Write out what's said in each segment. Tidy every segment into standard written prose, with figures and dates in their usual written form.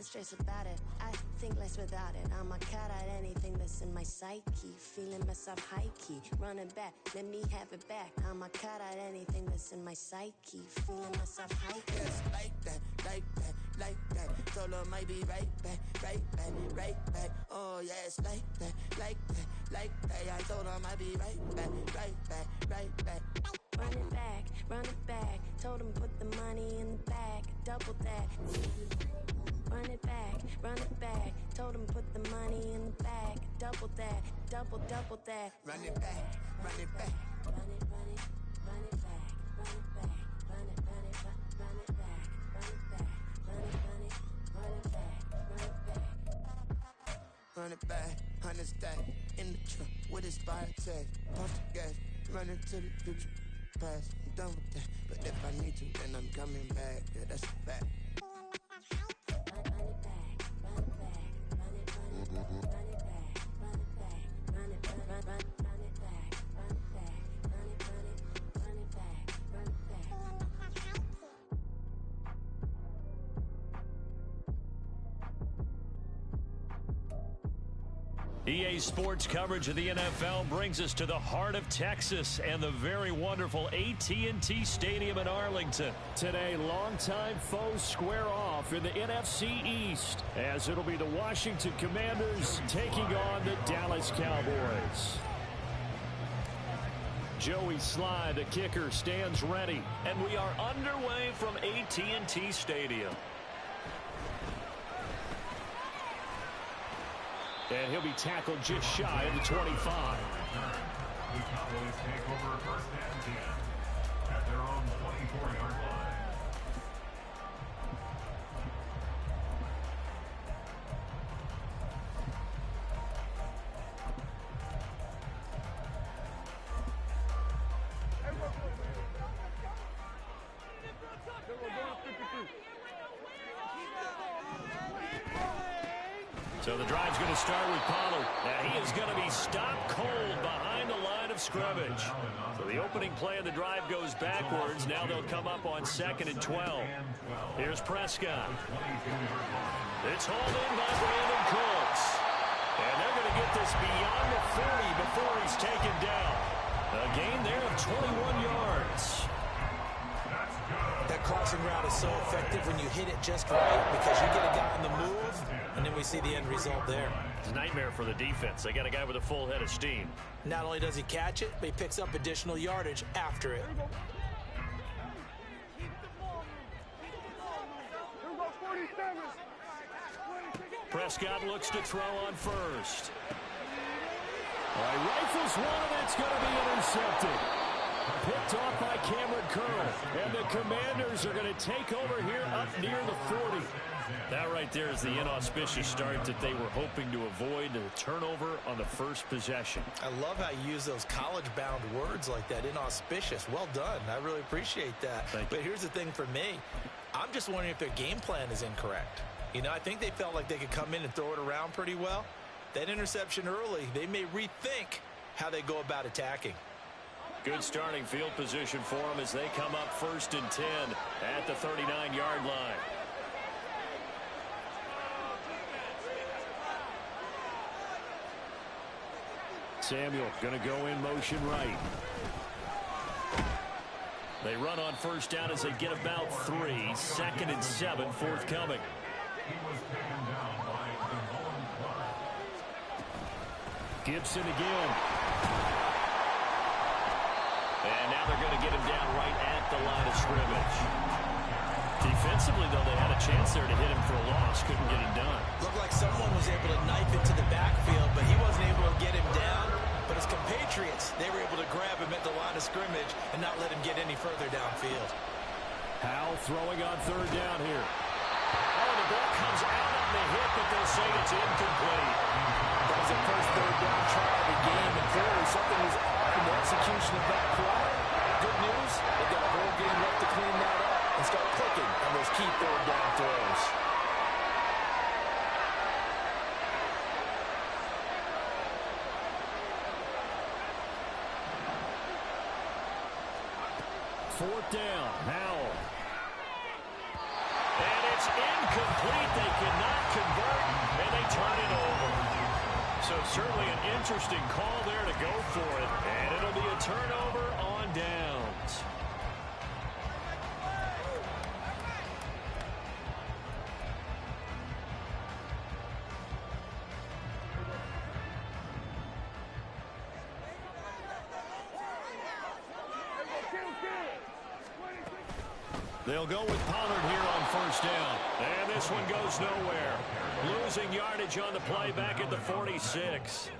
mind stress about it. I think less without it. I'ma cut out anything that's in my psyche. Feeling myself high-key. Running back, let me have it back. I'ma cut out anything that's in my psyche. Feeling myself high-key. Yes, like that, like that, like that. Told her might be right back, right back, right back. Oh, yes, like that, like that, like that. I told her might be right back, right back, right back. Run it back, run it back. Told him put the money in the bag, double that. Run it back, run it back. Told him put the money in the bag, double that, double that. Run it back, run it back. Run it, run it, run it back, run it back, run it, run it, run it back, run it back, run it, run it, run it back, run it back. Run it back, 100 stack in the truck with his fire tag. Pump the gas, run into the future. Past, I'm done with that. But if I need to, then I'm coming back. Yeah, that's a fact. Run it back, run it back, run it, run it, run it back, run it back, run it, run it back, run it back, run it, run it, run it back, run it back. EA Sports coverage of the NFL brings us to the heart of Texas and the very wonderful AT&T Stadium in Arlington. Today, longtime foes square off in the NFC East, as it'll be the Washington Commanders taking on the Dallas Cowboys. Joey Sly, the kicker, stands ready, and we are underway from AT&T Stadium. And he'll be tackled just shy of the 25. The Cowboys take over first and 10 at their own 24-yard line. So the drive's going to start with Pollard. Now he is going to be stopped cold behind the line of scrimmage. So the opening play of the drive goes backwards. Now they'll come up on 2nd and 12. Here's Prescott. It's hauled in by Brandon Cooks. And they're going to get this beyond the 40 before he's taken down. A gain there of 21 yards. That crossing route is so effective when you hit it just right because you get a guy on the move, and then we see the end result there. It's a nightmare for the defense. They got a guy with a full head of steam. Not only does he catch it, but he picks up additional yardage after it. Prescott looks to throw on first. All right, rifles one, and it's going to be intercepted. Picked off by Cameron Curl. And the Commanders are going to take over here up near the 40. That right there is the inauspicious start that they were hoping to avoid, the turnover on the first possession. I love how you use those college-bound words like that, inauspicious. Well done. I really appreciate that. But here's the thing for me. I'm just wondering if their game plan is incorrect. You know, I think they felt like they could come in and throw it around pretty well. That interception early, they may rethink how they go about attacking. Good starting field position for them as they come up 1st and 10 at the 39-yard line. Samuel going to go in motion right. They run on 1st down as they get about 3. 2nd and 7 forthcoming. Gibson again. And now they're going to get him down right at the line of scrimmage. Defensively, though, they had a chance there to hit him for a loss. Couldn't get it done. Looked like someone was able to knife into the backfield, but he wasn't able to get him down. But his compatriots, they were able to grab him at the line of scrimmage and not let him get any further downfield. Howell throwing on 3rd down here. Oh, the ball comes out on the hit, but they'll say it's incomplete. That was the first 3rd down try of the game, and clearly something was off in the execution of that play. Good news, they've got a whole game left to clean that up and start clicking on those key 3rd down throws. Fourth down, Howell. And it's incomplete. They cannot So certainly an interesting call there to go for it. And it'll be a turnover on downs. They'll go with Pollard here on first down. And this one goes nowhere. Losing yardage on the play back at the 46.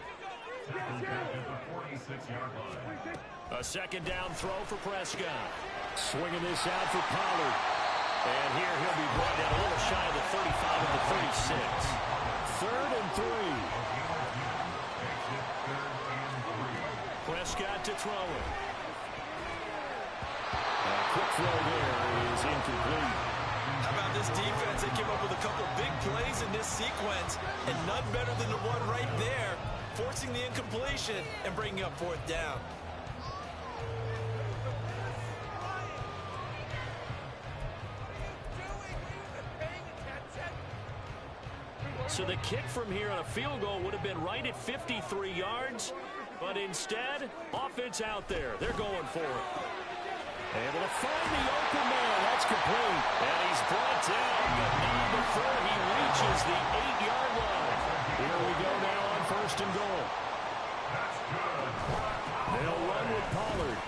A second down throw for Prescott. Swinging this out for Pollard. And here he'll be brought down a little shy of the 35 at the 36. 3rd and 3. Prescott to throw it. Quick throw there is incomplete. How about this defense? They came up with a couple big plays in this sequence, and none better than the one right there, forcing the incompletion and bringing up 4th down. So the kick from here on a field goal would have been right at 53 yards, but instead, offense out there. They're going for it. Able to find the open man. That's complete. And he's brought down, but not before he reaches the 8-yard line. Here we go now on 1st and goal. They'll run with Pollard.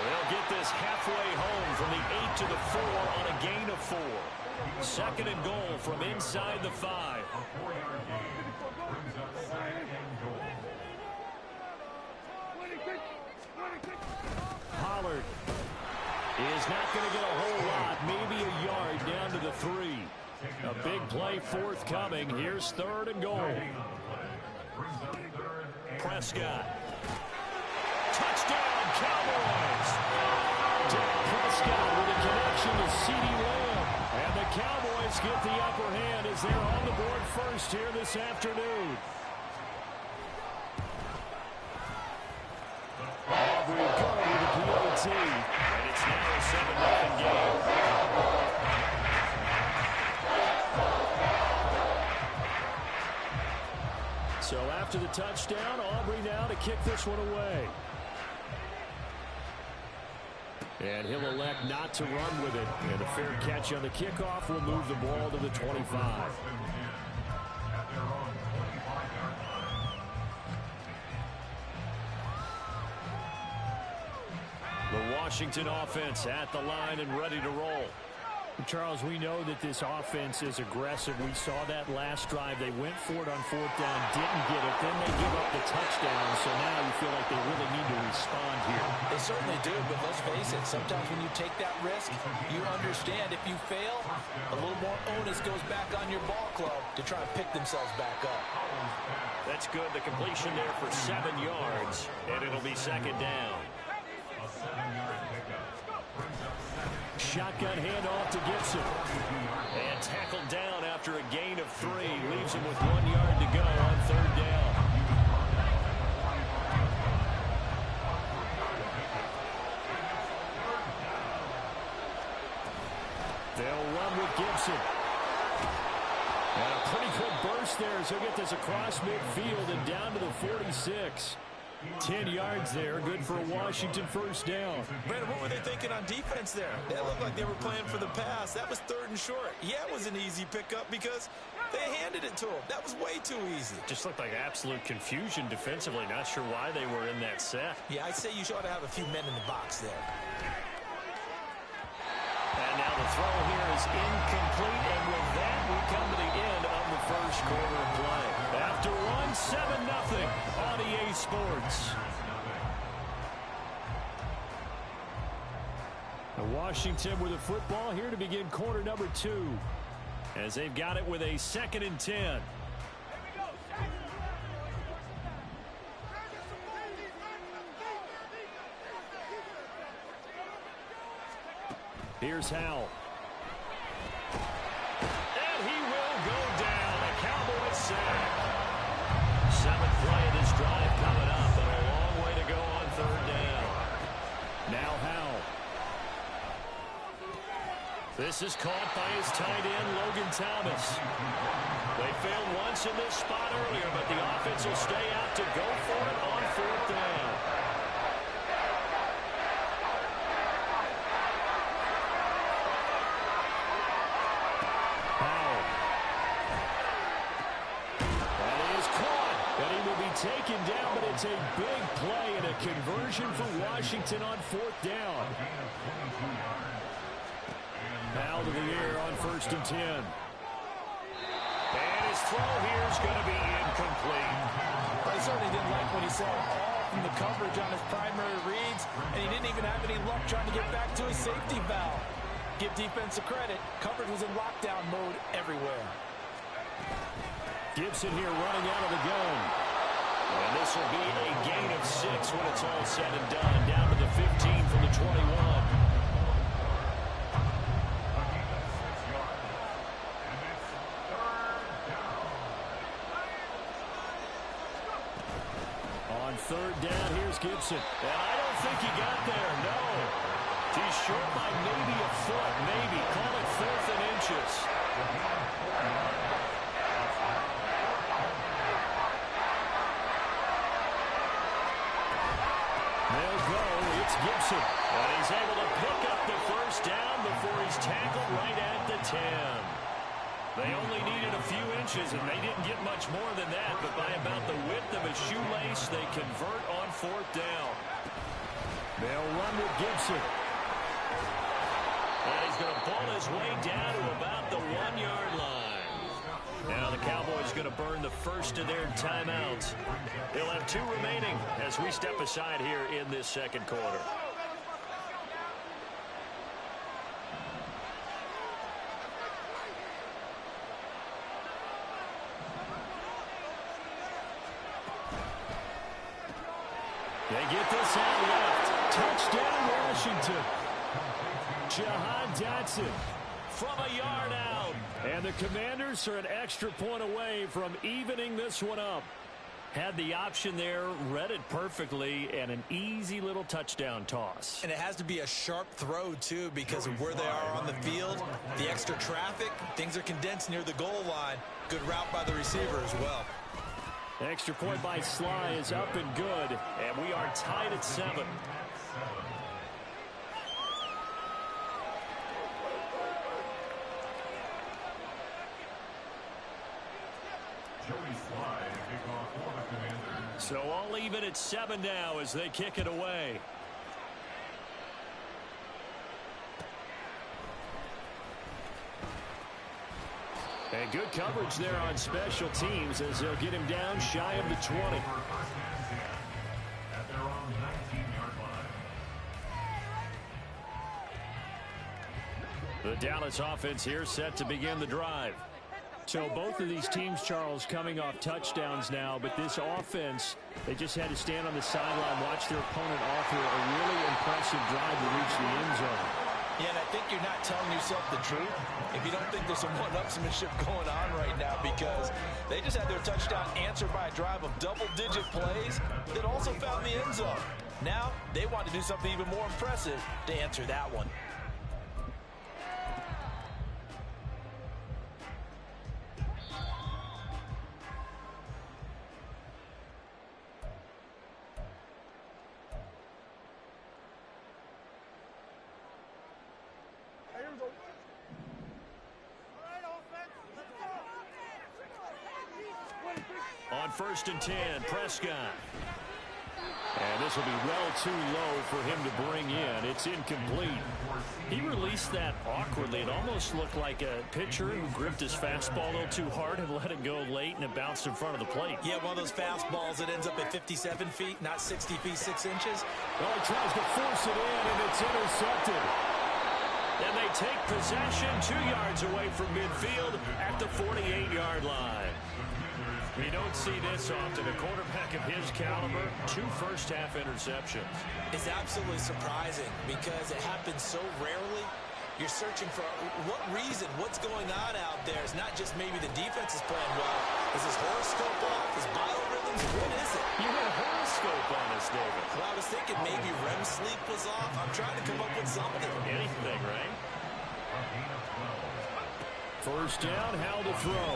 They'll get this halfway home from the 8 to the 4 on a gain of 4. 2nd and goal from inside the 5. A 4-yard gain brings up 2nd and goal. Pollard is not going to get a whole lot, maybe a yard down to the 3. A big play forthcoming. Here's 3rd and goal. Prescott. Touchdown, Cowboys! Dak Prescott with a connection to CeeDee Lamb. And the Cowboys get the upper hand as they're on the board first here this afternoon. Aubrey go with the PAT. And it's now a 7-0 game. So after the touchdown, Aubrey now to kick this one away. And he'll elect not to run with it. And a fair catch on the kickoff will move the ball to the 25. The Washington offense at the line and ready to roll. Charles, we know that this offense is aggressive. We saw that last drive. They went for it on 4th down, didn't get it. Then they give up the touchdown. So now you feel like they really need to respond here. They certainly do, but let's face it. Sometimes when you take that risk, you understand if you fail, a little more onus goes back on your ball club to try and pick themselves back up. That's good. The completion there for 7 yards, and it'll be 2nd down. A 7-yard pickup. Shotgun handoff to Gibson. And tackled down after a gain of 3. Leaves him with 1 yard to go on 3rd down. They'll run with Gibson. And a pretty good burst there as he'll get this across midfield and down to the 46. 10 yards there, good for a Washington 1st down. Brandon, what were they thinking on defense there? That looked like they were playing for the pass. That was 3rd and short. Yeah, it was an easy pickup because they handed it to him. That was way too easy. Just looked like absolute confusion defensively. Not sure why they were in that set. Yeah, I'd say you ought to have a few men in the box there. And now the throw here is incomplete, and with that, we come to the end of the 1st quarter of play. After one, 7-0 on EA Sports. Washington with the football here to begin quarter number 2, as they've got it with a 2nd and 10. Here's Howell. And he will go down. A Cowboys sack. 7th play of this drive coming up, and a long way to go on 3rd down. Now Howell. This This is caught by his tight end, Logan Thomas. They failed once in this spot earlier, but the offense will stay out to go for it on 4th down. Powell. That is caught, and he will be taken down, but it's a big play and a conversion for Washington on 4th down. Now to the air on 1st and 10. And his throw here is going to be incomplete. Well, he certainly didn't like what he saw all from the coverage on his primary reads, and he didn't even have any luck trying to get back to his safety valve. Give defense a credit. Coverage was in lockdown mode everywhere. Gibson here running out of the gun. And this will be a gain of 6 when it's all said and done. Down to the 15 from the 21. On 3rd down, here's Gibson. And I don't think he got there, no. He's short by maybe a foot, maybe. Call it 4th and inches. They'll go. It's Gibson. And he's able to pick up the 1st down before he's tackled right at the 10. They only needed a few inches, and they didn't get much more than that. But by about the width of a shoelace, they convert on 4th down. They'll run with Gibson. And he's going to pull his way down to about the 1-yard line. Now the Cowboys going to burn the first of their timeouts. They'll have 2 remaining as we step aside here in this 2nd quarter. They get this out left. Touchdown, Washington. Jahan Dotson from a yard out. And the Commanders are an extra point away from evening this one up. Had the option there, read it perfectly, and an easy little touchdown toss. And it has to be a sharp throw, too, because of where they are on the field, the extra traffic, things are condensed near the goal line. Good route by the receiver as well. Extra point by Sly is up and good, and we are tied at 7. So all even at 7 now as they kick it away. And good coverage there on special teams as they'll get him down shy of the 20. At their own 19-yard line. The Dallas offense here set to begin the drive. So both of these teams, Charles, coming off touchdowns now, but this offense, they just had to stand on the sideline, watch their opponent offer a really impressive drive to reach the end zone. Yeah, and I think you're not telling yourself the truth if you don't think there's some one-upsmanship going on right now, because they just had their touchdown answered by a drive of double-digit plays that also found the end zone. Now they want to do something even more impressive to answer that one. On 1st and 10, Prescott. And this will be well too low for him to bring in. It's incomplete. He released that awkwardly. It almost looked like a pitcher who gripped his fastball a little too hard and let it go late, and it bounced in front of the plate. Yeah, one of those fastballs that ends up at 57 feet, not 60 feet, 6 inches. Well, he tries to force it in, and it's intercepted. And they take possession 2 yards away from midfield at the 48-yard line. We don't see this often. A quarterback of his caliber, 2 first-half interceptions. It's absolutely surprising because it happens so rarely. You're searching for what reason, what's going on out there. It's not just maybe the defense is playing well. Is his horoscope off? His biorhythms? What is it? You had a horoscope on us, David. Well, I was thinking maybe REM sleep was off. I'm trying to come up with something. Anything, right? First down, Howell to throw.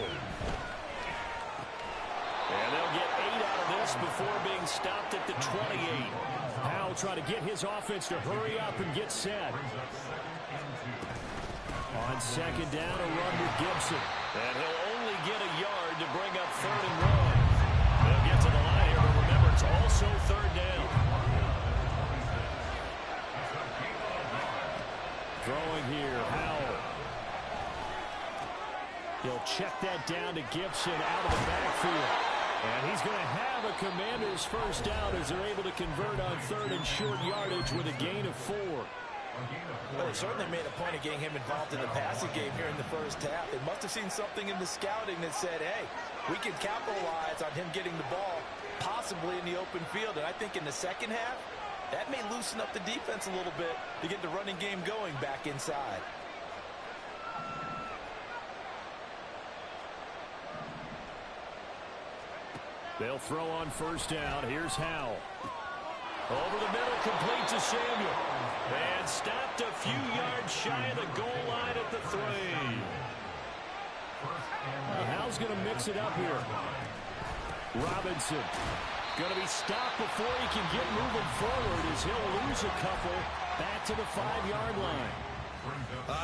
And they'll get 8 out of this before being stopped at the 28. Howell trying to get his offense to hurry up and get set. On second down, a run with Gibson. And he'll only get a yard to bring up 3rd and 1. They'll get to the line here, but remember, it's also 3rd down. Throwing here, Howell. He'll check that down to Gibson out of the backfield. And he's going to have a Commanders first down as they're able to convert on 3rd and short yardage with a gain of 4. Well, they certainly made a point of getting him involved in the passing game here in the first half. They must have seen something in the scouting that said, hey, we can capitalize on him getting the ball possibly in the open field. And I think in the second half, that may loosen up the defense a little bit to get the running game going back inside. They'll throw on first down. Here's Howell. Over the middle, complete to Samuel. And stopped a few yards shy of the goal line at the 3. Howell's going to mix it up here. Robinson going to be stopped before he can get moving forward as he'll lose a couple back to the 5-yard line.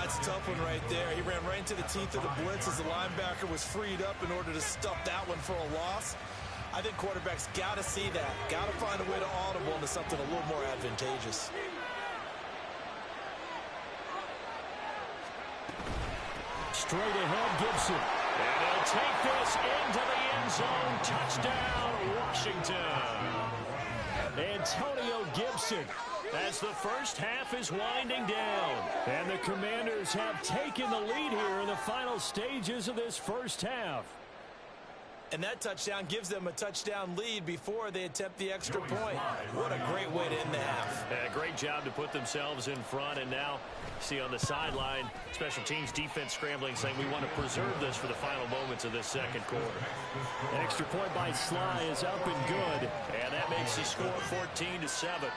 It's a tough one right there. He ran right into the teeth of the blitz as the linebacker was freed up in order to stuff that one for a loss. I think quarterbacks got to see that. Got to find a way to audible into something a little more advantageous. Straight ahead, Gibson. And he'll take this into the end zone. Touchdown, Washington. Antonio Gibson, as the first half is winding down. And the Commanders have taken the lead here in the final stages of this first half. And that touchdown gives them a touchdown lead before they attempt the extra point. What a great way to end the half. Yeah, great job to put themselves in front. And now, see on the sideline, special teams defense scrambling, saying we want to preserve this for the final moments of this second quarter. Extra point by Sly is up and good. And that makes the score 14-7. Joey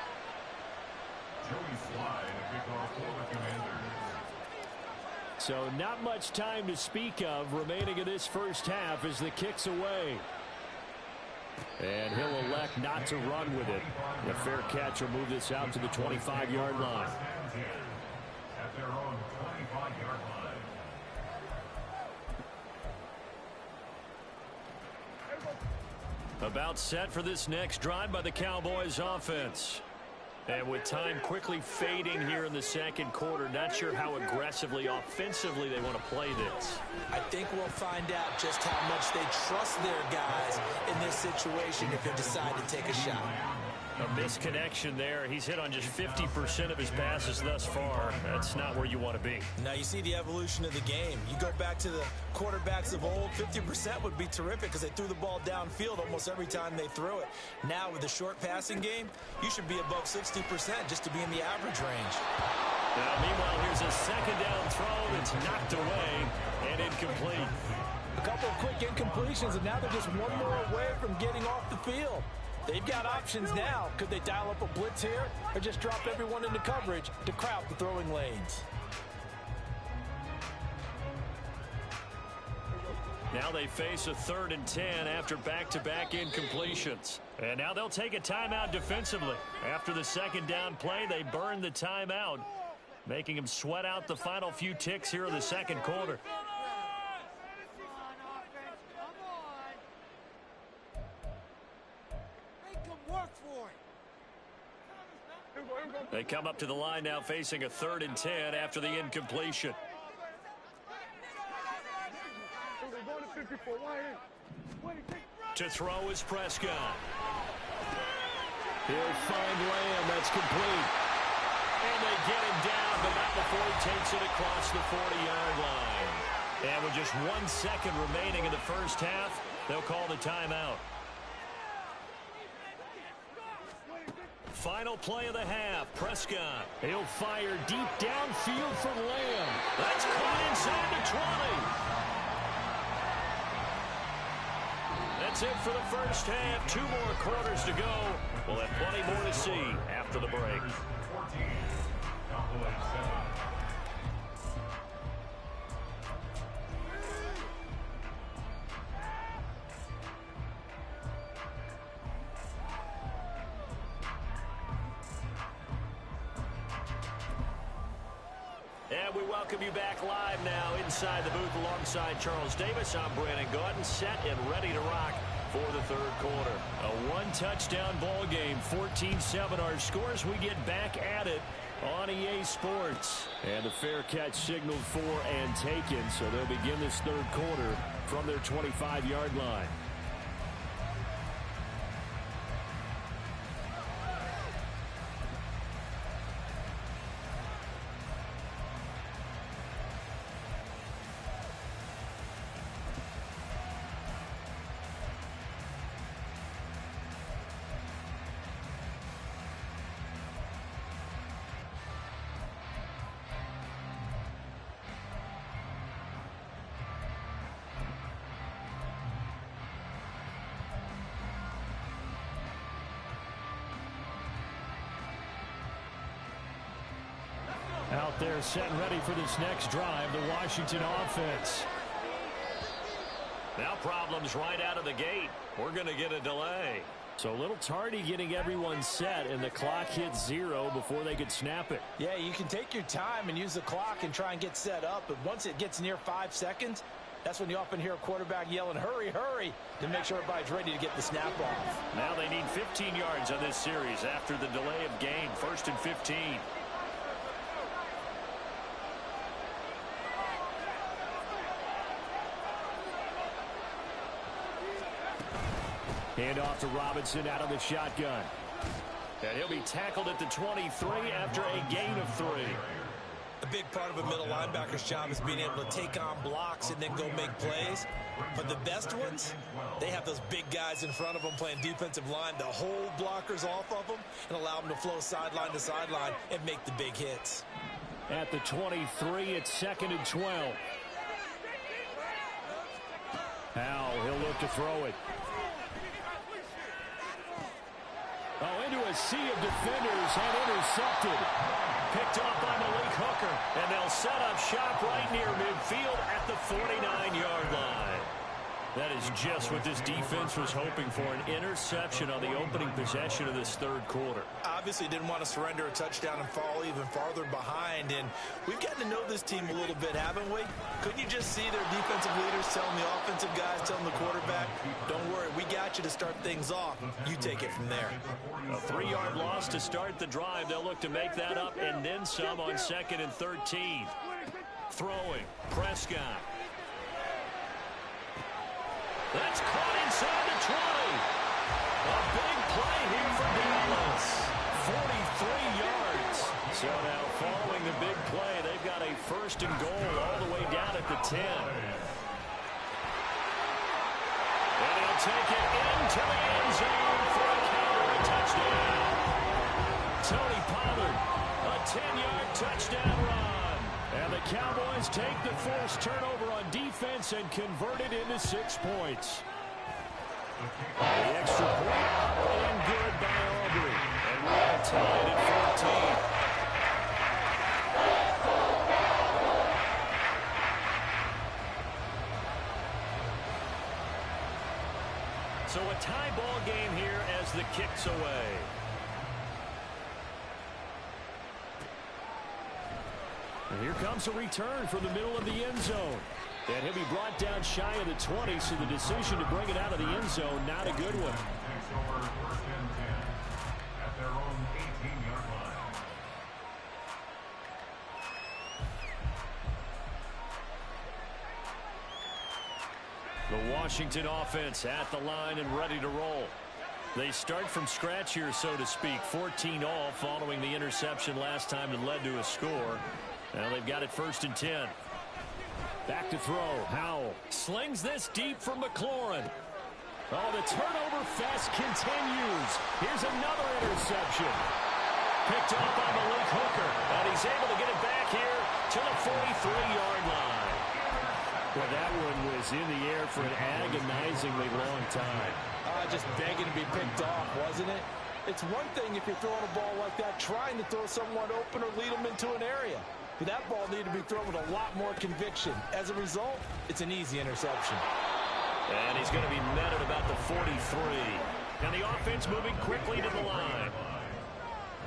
Sly, the kickoff for the Commanders. So not much time to speak of remaining in this first half as the kick's away. And he'll elect not to run with it. A fair catch will move this out to the 25-yard line. At their own 25-yard line. About set for this next drive by the Cowboys offense. And with time quickly fading here in the second quarter, not sure how aggressively, offensively they want to play this. I think we'll find out just how much they trust their guys in this situation if they decide to take a shot. A misconnection there. He's hit on just 50% of his passes thus far. That's not where you want to be. Now you see the evolution of the game. You go back to the quarterbacks of old, 50% would be terrific because they threw the ball downfield almost every time they threw it. Now with the short passing game, you should be above 60% just to be in the average range. Now meanwhile, here's a second down throw that's knocked away and incomplete. A couple of quick incompletions, and now they're just one more away from getting off the field. They've got options now. Could they dial up a blitz here or just drop everyone into coverage to crowd the throwing lanes? Now they face a 3rd and 10 after back-to-back incompletions. And now they'll take a timeout defensively. After the second down play, they burn the timeout, making them sweat out the final few ticks here in the second quarter. They come up to the line now facing a 3rd and 10 after the incompletion. To throw is Prescott. He'll find Lamb. That's complete. And they get him down, but not before he takes it across the 40-yard line. And with just 1 second remaining in the first half, they'll call the timeout. Final play of the half, Prescott. He'll fire deep downfield for Lamb. That's caught inside the 20. That's it for the first half. 2 more quarters to go. We'll have plenty more to see after the break. 14, Cowboys 7. We welcome you back live now inside the booth alongside Charles Davis. I'm Brandon Gaudin, set and ready to rock for the third quarter. A one-touchdown ball game, 14-7 our scores. We get back at it on EA Sports. And the fair catch signaled for and taken, so they'll begin this third quarter from their 25-yard line. Out there set and ready for this next drive, the Washington offense. Now problems right out of the gate. We're going to get a delay. So a little tardy getting everyone set, and the clock hits 0 before they could snap it. Yeah, you can take your time and use the clock and try and get set up, but once it gets near 5 seconds, that's when you often hear a quarterback yelling, hurry, hurry, to make sure everybody's ready to get the snap off. Now they need 15 yards on this series after the delay of game. 1st and 15. Hand off to Robinson out of the shotgun. And he'll be tackled at the 23 after a gain of 3. A big part of a middle linebacker's job is being able to take on blocks and then go make plays. But the best ones, they have those big guys in front of them playing defensive line to hold blockers off of them and allow them to flow sideline to sideline and make the big hits. At the 23, it's 2nd and 12. Howell, he'll look to throw it. Oh, into a sea of defenders and intercepted. Picked off by Malik Hooker. And they'll set up shop right near midfield at the 49-yard line. That is just what this defense was hoping for, an interception on the opening possession of this third quarter. Obviously didn't want to surrender a touchdown and fall even farther behind, and we've gotten to know this team a little bit, haven't we? Couldn't you just see their defensive leaders telling the offensive guys, telling the quarterback, don't worry, we got you to start things off. You take it from there. A 3-yard loss to start the drive. They'll look to make that up and then some on 2nd and 13. Throwing, Prescott. That's caught inside the 20. A big play here for Dallas. 43 yards. So now following the big play, they've got a 1st and goal all the way down at the 10. And he'll take it into the end zone for a counter and touchdown. Tony Pollard, a 10-yard touchdown run. And the Cowboys take the forced turnover on defense and convert it into 6 points. The extra point, and good by Aubrey. And we're all tied at 14. So a tie ball game here as the kick's away. And here comes a return from the middle of the end zone. And he'll be brought down shy of the 20, so the decision to bring it out of the end zone, not a good one. Takes over 1st and 10 at their own 18-yard line. The Washington offense at the line and ready to roll. They start from scratch here, so to speak. 14 all following the interception last time that led to a score. Now they've got it 1st and 10. Back to throw. Howell slings this deep for McLaurin. Oh, the turnover fest continues. Here's another interception. Picked off by Malik Hooker. And he's able to get it back here to the 43-yard line. Well, that one was in the air for an agonizingly long time. Just begging to be picked off, wasn't it? It's one thing if you're throwing a ball like that, trying to throw someone open or lead them into an area. But that ball needed to be thrown with a lot more conviction. As a result, it's an easy interception. And he's going to be met at about the 43. And the offense moving quickly to the line.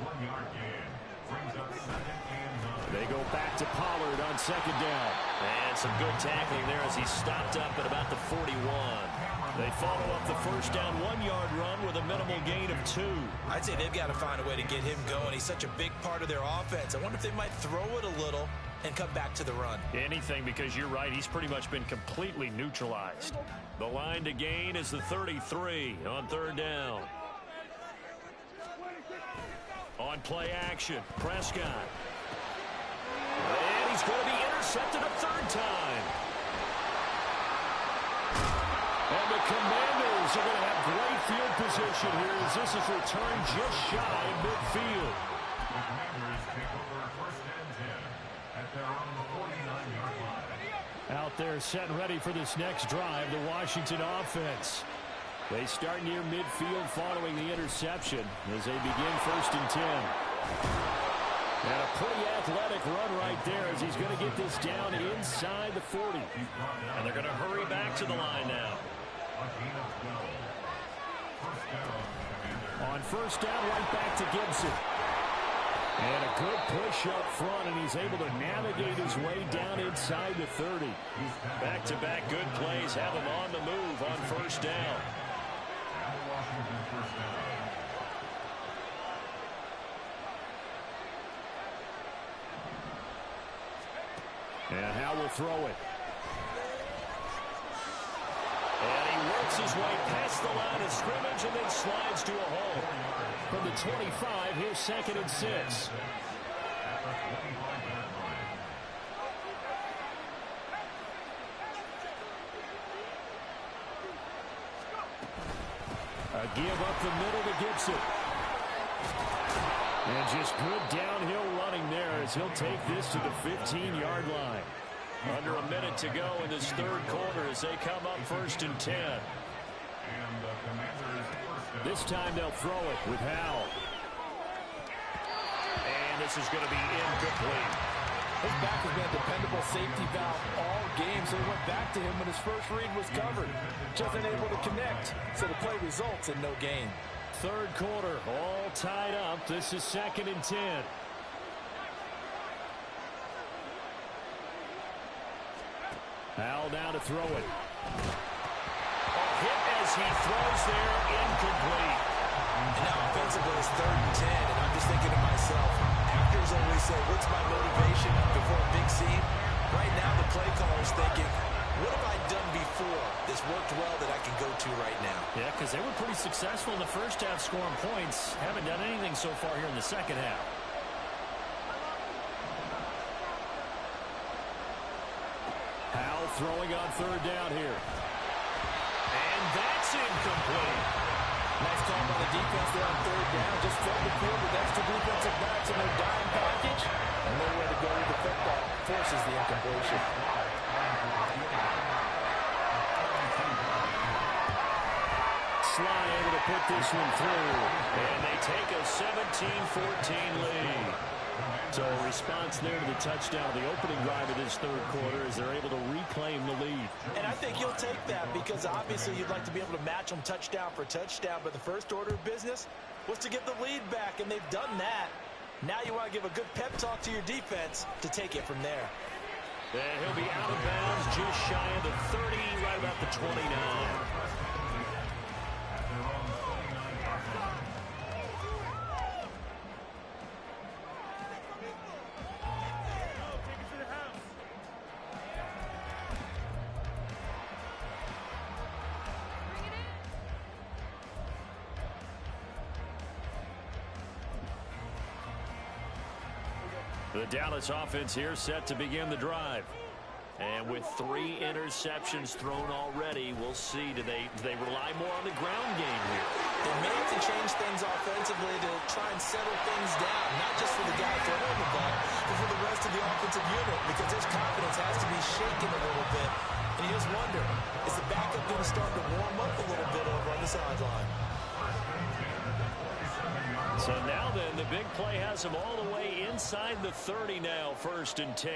1-yard gain brings up 2nd and 9. They go back to Pollard on second down. And some good tackling there as he stopped up at about the 41. They follow up the first down 1-yard run with a minimal gain of 2. I'd say they've got to find a way to get him going. He's such a big part of their offense. I wonder if they might throw it a little and come back to the run. Anything, because you're right, he's pretty much been completely neutralized. The line to gain is the 33 on third down. On play action, Prescott. And he's going to be intercepted a third time. And the Commanders are going to have great field position here as this is returned just shy of midfield. The Commanders take over first and 10 at their own 49-yard line. Out there set and ready for this next drive, the Washington offense. They start near midfield following the interception as they begin first and 10. And a pretty athletic run right there as he's going to get this down inside the 40. And they're going to hurry back to the line now. On first down, right back to Gibson. And a good push up front, and he's able to navigate his way down inside the 30. Back-to-back good plays have him on the move on first down. And Howe will throw it. And he works his way past the line of scrimmage and then slides to a hole. From the 25, here's second and 6. A give up the middle to Gibson. And just good downhill running there as he'll take this to the 15-yard line. Under a minute to go in this third quarter as they come up first and 10. This time they'll throw it with Howe. And this is going to be incomplete. His back has been a dependable safety valve all game, so he went back to him when his first read was covered. Just unable to connect, so the play results in no gain. Third quarter, all tied up. This is second and 10. Howell now to throw it. A hit as he throws there, incomplete. And now offensively it's third and 10, and I'm just thinking to myself, actors always say, what's my motivation before a big scene? Right now the play caller's thinking, what have I done before this worked well that I can go to right now? Yeah, because they were pretty successful in the first half scoring points. Haven't done anything so far here in the second half. Howell throwing on third down here. And that's incomplete. Nice call by the defense there on third down. Just flood the field with extra defensive backs in their dime package. And nowhere to go with the football. Forces the incompletion. Sly able to put this one through. And they take a 17-14 lead. So a response there to the touchdown, the opening drive of this third quarter, as they're able to reclaim the lead. And I think you'll take that because obviously you'd like to be able to match them touchdown for touchdown, but the first order of business was to get the lead back, and they've done that. Now you want to give a good pep talk to your defense to take it from there. And he'll be out of bounds just shy of the 30, right about the 29. The Dallas offense here set to begin the drive. And with 3 interceptions thrown already, we'll see, do they rely more on the ground game here? They may have to change things offensively to try and settle things down, not just for the guy throwing the ball, but for the rest of the offensive unit, because his confidence has to be shaken a little bit. And you just wonder, is the backup going to start to warm up a little bit over on the sideline? So now then, the big play has him all the way inside the 30 now, first and 10.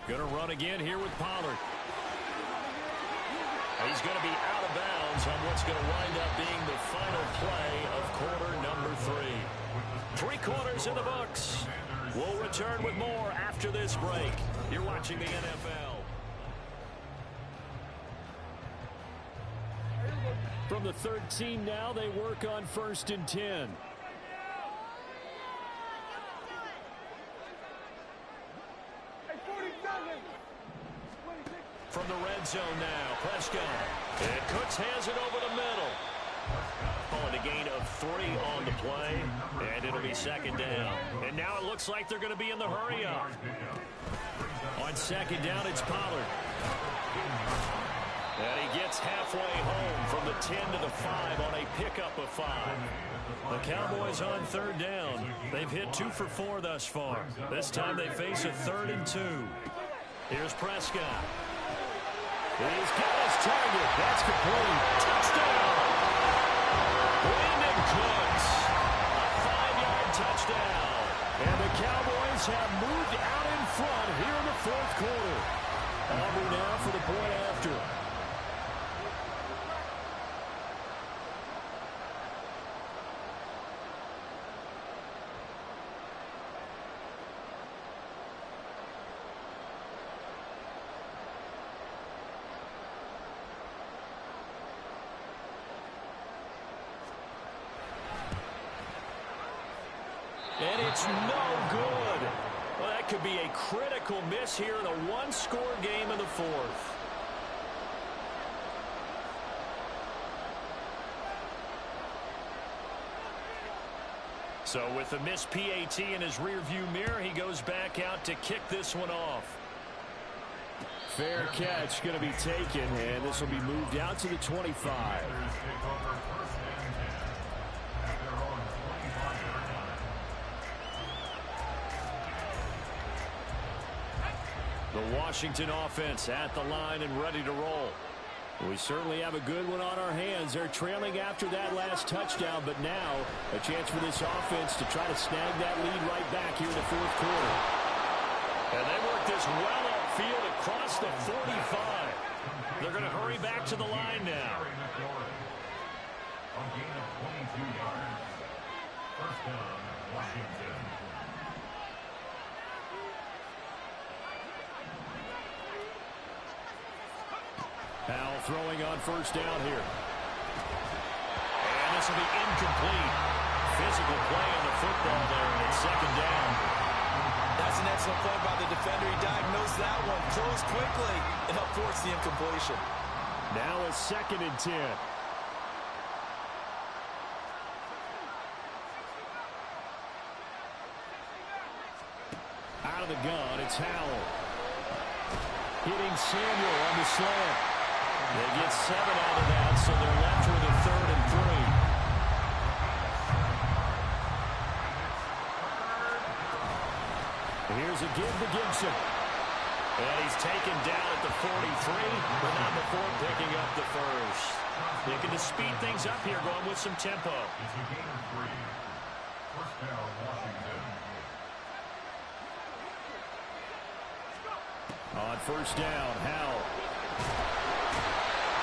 Going to run again here with Pollard. He's going to be out of bounds on what's going to wind up being the final play of quarter number 3. 3 quarters in the books. We'll return with more after this break. You're watching the NFL. From the 13 now, they work on 1st and 10. From the red zone now, Prescott. And Cooks has it over the middle. Calling a gain of 3 on the play, and it'll be 2nd down. And now it looks like they're going to be in the hurry-up. On 2nd down, it's Pollard. And he gets halfway home from the 10 to the 5 on a pickup of 5. The Cowboys on 3rd down. They've hit 2 for 4 thus far. This time they face a 3rd and 2. Here's Prescott. He's got his target. That's complete. Touchdown! Brandon Cooks. A 5-yard touchdown. And the Cowboys have moved out in front here in the 4th quarter. Auburn now for the point after. And it's no good. Well, that could be a critical miss here in a 1-score game in the 4th. So with the missed PAT in his rearview mirror, he goes back out to kick this one off. Fair catch going to be taken, and this will be moved out to the 25. The Washington offense at the line and ready to roll. We certainly have a good one on our hands. They're trailing after that last touchdown, but now a chance for this offense to try to snag that lead right back here in the 4th quarter. And they work this well upfield across the 45. They're going to hurry back to the line now. A gain of 22 yards. 1st down, Washington. Powell throwing on 1st down here. And this will be incomplete. Physical play on the football there, and it's 2nd down. That's an excellent play by the defender. He diagnosed that one, closed quickly, and helped force the incompletion. Now it's 2nd and 10. Out of the gun, it's Howell. Hitting Samuel on the slant. They get 7 out of that, so they're left with a 3rd and 3. Here's a give to Gibson. And he's taken down at the 43, but not before picking up the 1st. Looking to speed things up here, going with some tempo. It's a gain of 3. 1st down, Washington. On 1st down, Howell.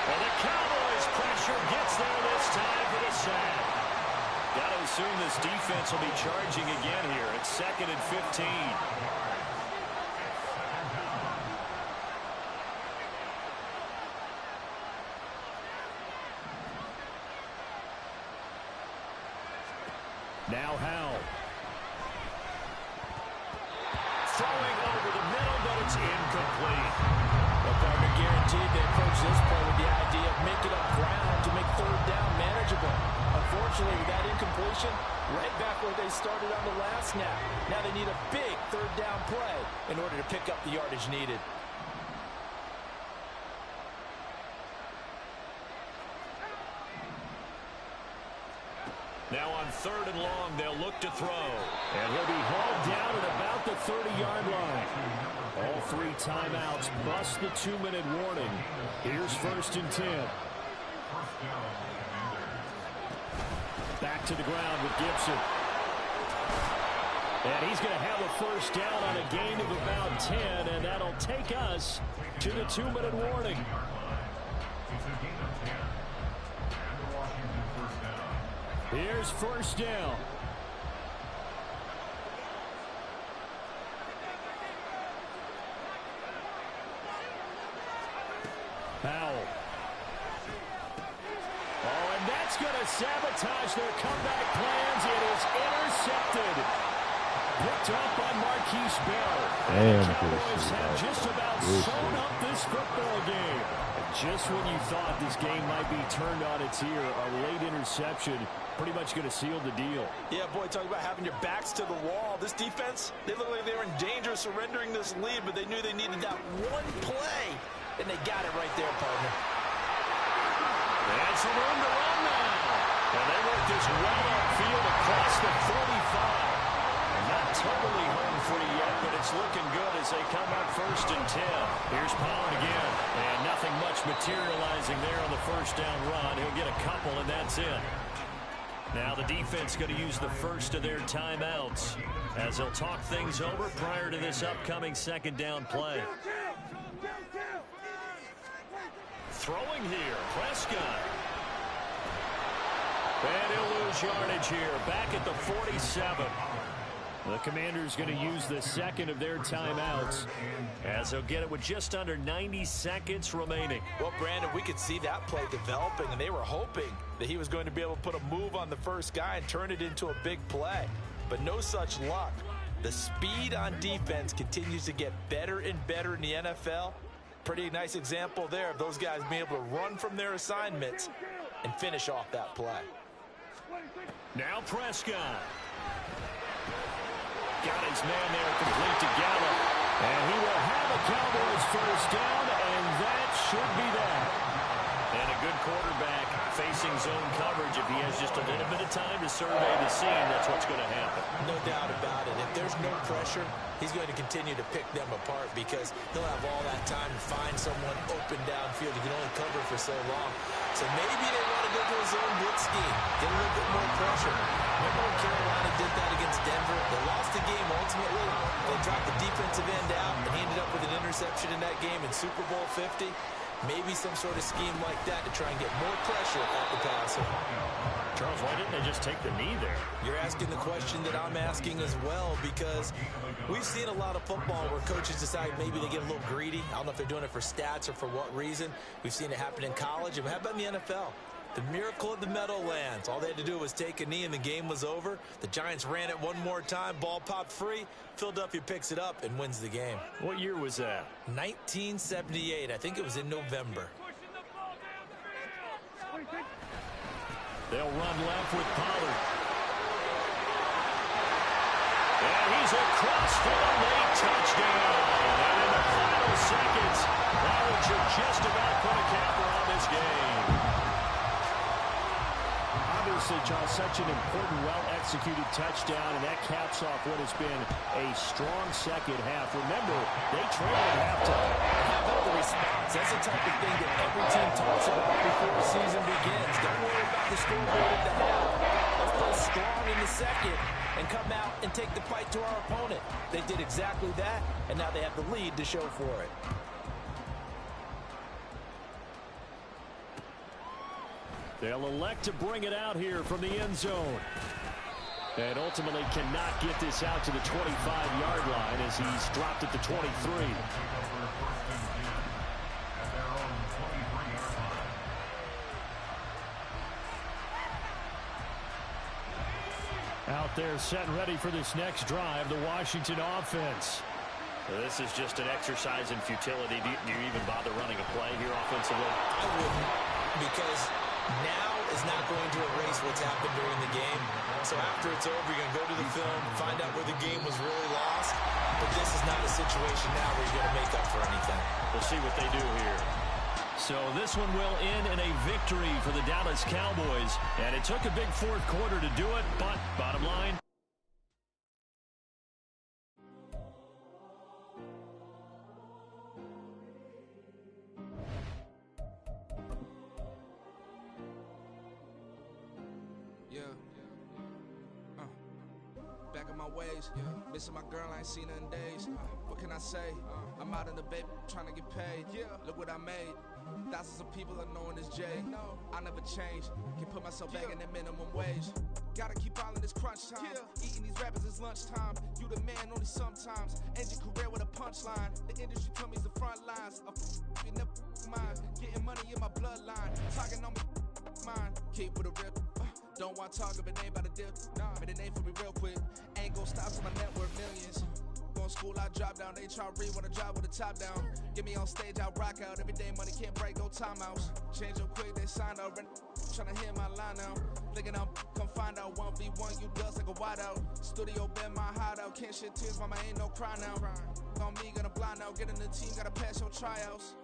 And the Cowboys' pressure gets there this time for the sack. Got to assume this defense will be charging again here. It's 2nd and 15. Now Howell. Throwing over the middle, but it's incomplete. Well, partner, guaranteed they approach this play with the idea of making up ground to make 3rd down manageable. Unfortunately, with that incompletion, right back where they started on the last snap. Now they need a big 3rd down play in order to pick up the yardage needed. Now on 3rd and long, they'll look to throw. And he'll be hauled down at about the 30-yard line. All 3 timeouts plus the 2-minute warning. Here's 1st and 10. Back to the ground with Gibson. And he's going to have a 1st down on a gain of about 10, and that'll take us to the 2-minute warning. Here's 1st down. Powell. Oh, and that's going to sabotage their comeback plans. It is intercepted. Picked up by Marquise Bell. Damn, the Cowboys have just about sewn up this football game. And just when you thought this game might be turned on its ear, a late interception pretty much going to seal the deal. Yeah, boy, talk about having your backs to the wall. This defense, they look like they were in danger of surrendering this lead, but they knew they needed that one play, and they got it right there, partner. And some room to run now. And they work this way upfield across the 45. Not totally home free yet, but it's looking good as they come up 1st and 10. Here's Pollard again. And nothing much materializing there on the first down run. He'll get a couple, and that's it. Now the defense going to use the first of their timeouts as they'll talk things over prior to this upcoming second down play. Throwing here, Prescott. And he'll lose yardage here, back at the 47. The Commanders going to use the second of their timeouts as they'll get it with just under 90 seconds remaining. Well, Brandon, we could see that play developing, and they were hoping that he was going to be able to put a move on the first guy and turn it into a big play. But no such luck. The speed on defense continues to get better and better in the NFL. Pretty nice example there of those guys being able to run from their assignments and finish off that play. Now Prescott. Got his man there complete to Gallup. And he will have a Cowboys first down, and that should be that. And a good quarterback facing zone coverage. If he has just a little bit of time to survey the scene, that's what's going to happen. No doubt about it. If there's no pressure, he's going to continue to pick them apart because he'll have all that time to find someone open downfield. He can only cover for so long. So maybe they want to go to a zone blitz scheme, get a little bit more pressure. Remember when Carolina did that against Denver? They lost the game ultimately. They dropped the defensive end out, and he ended up with an interception in that game in Super Bowl 50. Maybe some sort of scheme like that to try and get more pressure at the passer. Charles, why didn't they just take the knee there? You're asking the question that I'm asking as well, because we've seen a lot of football where coaches decide maybe they get a little greedy. I don't know if they're doing it for stats or for what reason. We've seen it happen in college. And how about in the NFL? The miracle of the Meadowlands. All they had to do was take a knee and the game was over. The Giants ran it one more time. Ball popped free. Philadelphia picks it up and wins the game. What year was that? 1978. I think it was in November. They'll run left with Pollard. And he's across for a late touchdown. And in the final seconds, that should just about put a capper on this game. Obviously, Charles, such an important, well-executed touchdown, and that caps off what has been a strong second half. Remember, they trailed at halftime. How about the response? That's the type of thing that every team talks about before the season begins. Don't worry about the scoreboard at the half. Let's play strong in the second and come out and take the fight to our opponent. They did exactly that, and now they have the lead to show for it. They'll elect to bring it out here from the end zone. And ultimately cannot get this out to the 25-yard line as he's dropped at the 23. Out there set and ready for this next drive, the Washington offense. So this is just an exercise in futility. Do you even bother running a play here offensively? I wouldn't, because now is not going to erase what's happened during the game. So after it's over, you're going to go to the film, find out where the game was really lost. But this is not a situation now where you're going to make up for anything. We'll see what they do here. So this one will end in a victory for the Dallas Cowboys. And it took a big fourth quarter to do it, but bottom line, Back in my ways, missing my girl, I ain't seen her in days. What can I say? I'm out in the baby trying to get paid. Look what I made. Thousands of people are knowing this Jay. I never change. Can put myself back in the minimum wage. Gotta keep all in this crunch time. Eating these rappers is lunchtime. You the man only sometimes. End your career with a punchline. The industry told me it's the front lines. You never mind. Getting money in my bloodline. Talking on me, mine. Keep with a rip. Don't want to talk if it ain't about a dip. But it ain't for me real quick. Ain't gon' stop till my net worth millions. Going school, I drop down. They try to read when I drop with the top down. Get me on stage, I rock out. Every day money can't break, go timeouts. Change up quick, they signed out. Tryna hear my line now. Thinking I'm come find out 1v1, you dust like a wideout. Studio been my hideout. Can't shed tears, mama ain't no cry now. On me, gonna blind out. Get in the team, gotta pass your tryouts.